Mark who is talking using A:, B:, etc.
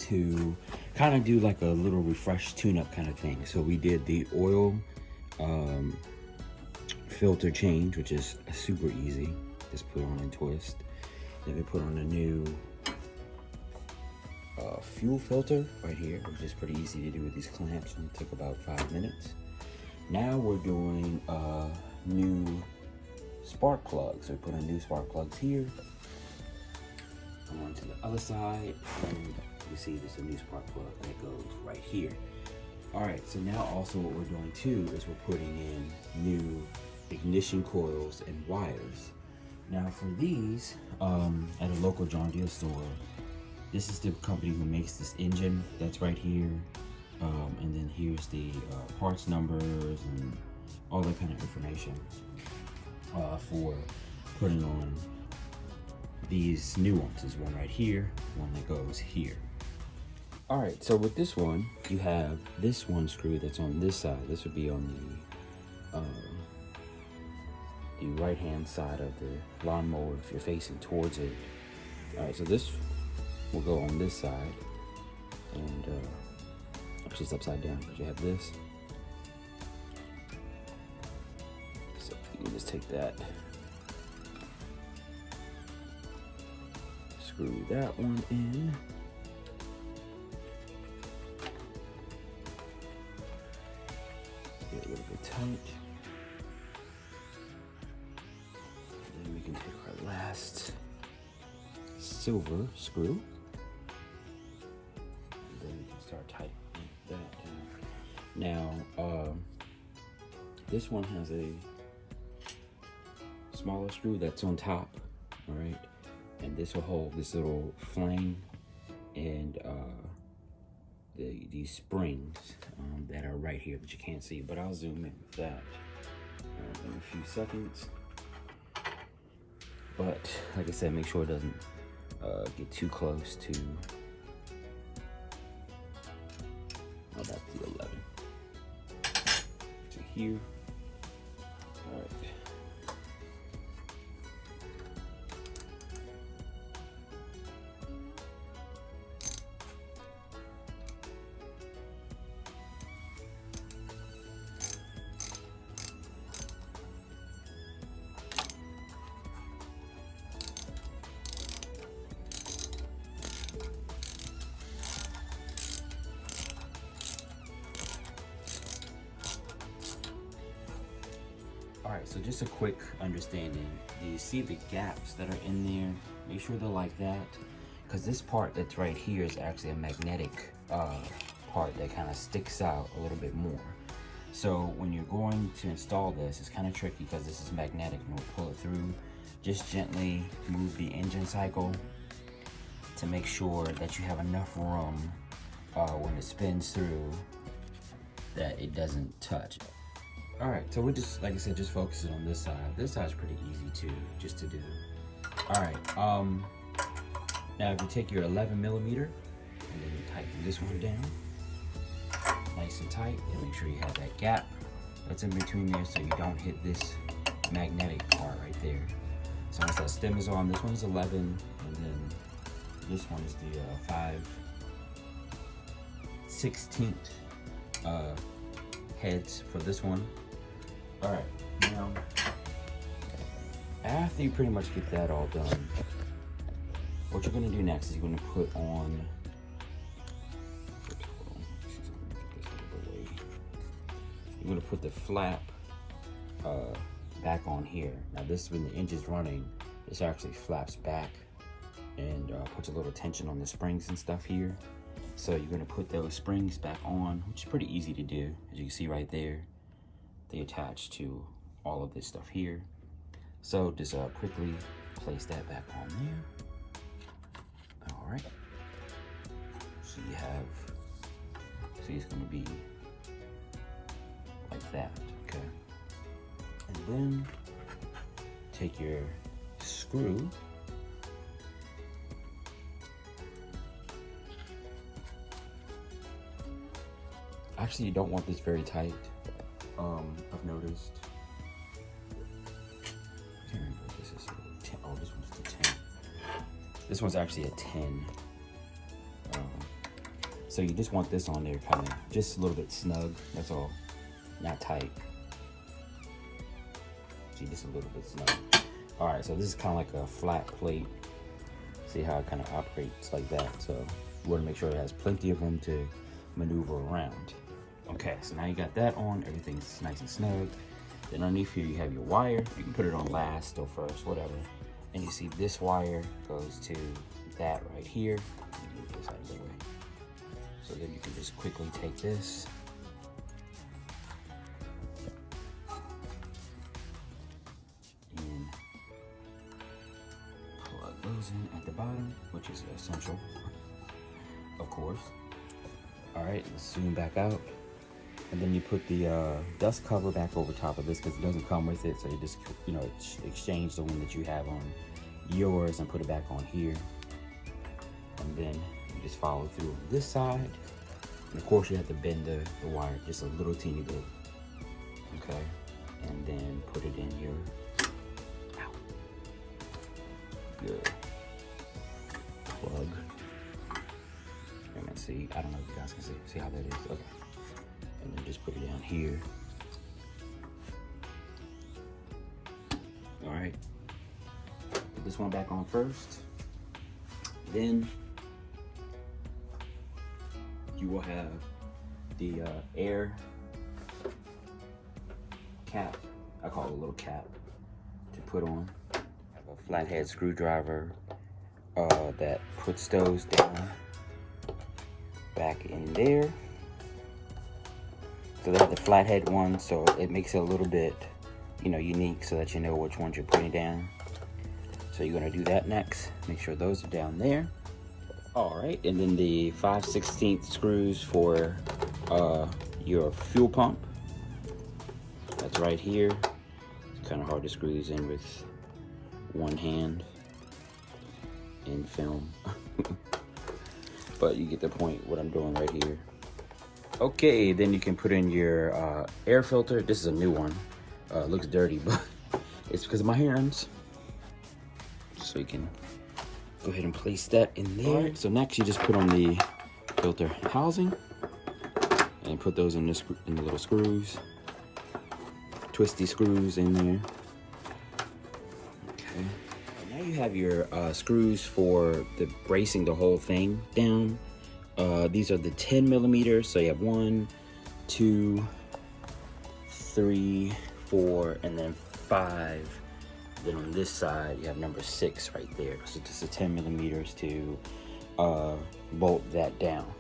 A: to kind of do like a little refresh tune-up kind of thing. So we did the oil filter change, which is super easy. Just put on and twist. Then we put on a new fuel filter right here, which is pretty easy to do with these clamps, and it took about 5 minutes. Now we're doing new spark plugs. So we put on new spark plugs here. Come on to the other side, and you see there's a new spark plug that goes right here. All right, so now also what we're doing too is we're putting in new ignition coils and wires. Now for these, at a local John Deere store, this is the company who makes this engine that's right here. And then here's the parts numbers and all that kind of information for putting on these new ones. There's one right here, one that goes here. All right, so with this one, you have this one screw that's on this side. This would be on the right-hand side of the lawnmower if you're facing towards it. All right, so this will go on this side, and actually it's upside down, but you have this. So you can just take that, screw that one in. Get a little bit tight. And then we can take our last silver screw. And then we can start tightening that down. Now, this one has a smaller screw that's on top, all right? And this will hold this little flame and these springs that are right here that you can't see, but I'll zoom in with that in a few seconds. But like I said, make sure it doesn't get too close to that's the 11 to here. All right. Alright, so just a quick understanding. Do you see the gaps that are in there? Make sure they're like that, because this part that's right here is actually a magnetic part that kind of sticks out a little bit more. So when you're going to install this, it's kind of tricky because this is magnetic and we'll pull it through. Just gently move the engine cycle to make sure that you have enough room when it spins through that it doesn't touch. All right, so we're just, like I said, just focusing on this side. This side's pretty easy too, just to do. All right, now if you take your 11 millimeter and then you tighten this one down, nice and tight, and make sure you have that gap that's in between there so you don't hit this magnetic part right there. So once that stem is on, this one's 11, and then this one is the 5/16 heads for this one. All right, now after you pretty much get that all done, what you're gonna do next is you're gonna put on, you're gonna put the flap back on here. Now this, when the engine's running, this actually flaps back and puts a little tension on the springs and stuff here. So you're gonna put those springs back on, which is pretty easy to do. As you can see right there, they attach to all of this stuff here. So just quickly place that back on there. All right. So you have, see, it's gonna be like that, okay? And then take your screw, actually you don't want this very tight, I've noticed. I can't remember what this is. 10, oh, this one's the 10. This one's actually a 10. So you just want this on there kind of just a little bit snug, that's all, not tight. See, just a little bit snug. All right, so this is kind of like a flat plate. See how it kind of operates like that. So you want to make sure it has plenty of room to maneuver around. Okay, so now you got that on, everything's nice and snug. Then underneath here you have your wire. You can put it on last or first, whatever. And you see this wire goes to that right here. Move this out of the way. So then you can just quickly take this and plug those in at the bottom, which is essential, of course. All right, let's zoom back out. And then you put the dust cover back over top of this because it doesn't come with it. So you just, you know, exchange the one that you have on yours and put it back on here. And then you just follow through on this side. And of course you have to bend the wire just a little teeny bit. Okay. And then put it in your plug. And let's see, I don't know if you guys can see how that is. Okay. And then just put it down here. All right. Put this one back on first. Then you will have the air cap. I call it a little cap to put on. I have a flathead screwdriver that puts those down back in there. So they have the flathead one, so it makes it a little bit, you know, unique so that you know which ones you're putting down. So you're gonna do that next. Make sure those are down there. All right, and then the 5/16 screws for your fuel pump. That's right here. It's kind of hard to screw these in with one hand in film. But you get the point what I'm doing right here. Okay, then you can put in your air filter. This is a new one. It looks dirty, but it's because of my hands. So you can go ahead and place that in there. Right. So next you just put on the filter housing and put those in the little screws. Twisty screws in there. Okay. And now you have your screws for bracing the whole thing down. These are the 10 millimeters. So you have 1, 2, 3, 4, and then 5. Then on this side, you have number 6 right there. So just a 10 millimeters to bolt that down.